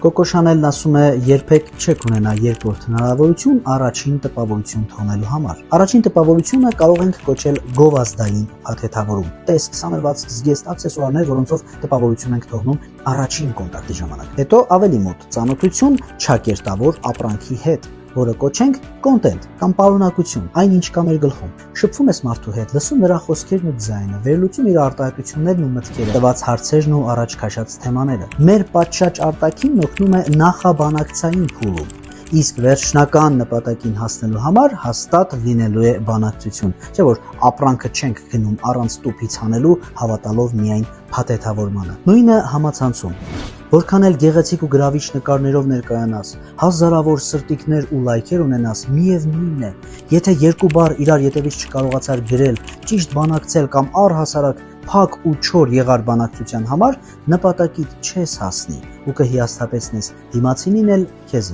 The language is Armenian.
Կոկո Շանելն ասում է, երբեք չեք ունենա երկրորդ հնարավորություն առաջին տպավորություն թողնելու համար։ Առաջին տպավորությունը կարող ենք կոչել գովազդային փաթեթավորում։ Տես սանրված զգեստ աքսեսուարներ, որոնցով տպավորություն ենք թողնում առաջին կոնտակտի ժամանակ։ Հետո ավելի մոտ ծանոթություն չակերտավոր ապրանքի հետ, որը կոչենք կոնտենտ կամ պարունակություն, այն ինչ կա մեր գլխում։ Շփվում ես մարդու հետ, լսում նրա խոսքերն ու ձայնը, վերլուծում իր արտահայտություններն ու մտքերը, տված հարցերն ու առաջ քաշած թեմաները։ Մեր պատշաճ արտաքինն օգնում է նախաբանակցային փուլում, իսկ վերջնական նպատակին հասնելու համար հաստատ լինելու է բանակցություն, չէ՞ որ ապրանքը չենք գնում առանց տուփից հանելու, հավատալով միայն փաթեթավորմանը։ Նույնը համացանցում։ Որքան էլ գեղեցիկ ու գրավիչ նկարներով ներկայանաս, հազարավոր սրտիկներ ու լայքեր ունենաս, միևնույն է, եթե երկու բառ իրար ետևից չկարողացար գրել, ճիշտ բանակցել կամ առհասարակ փակ ու չոր եղար բանակցության համար, նպատակիդ չես հասնի ու կհիասթափեցնես դիմացինին էլ քեզ։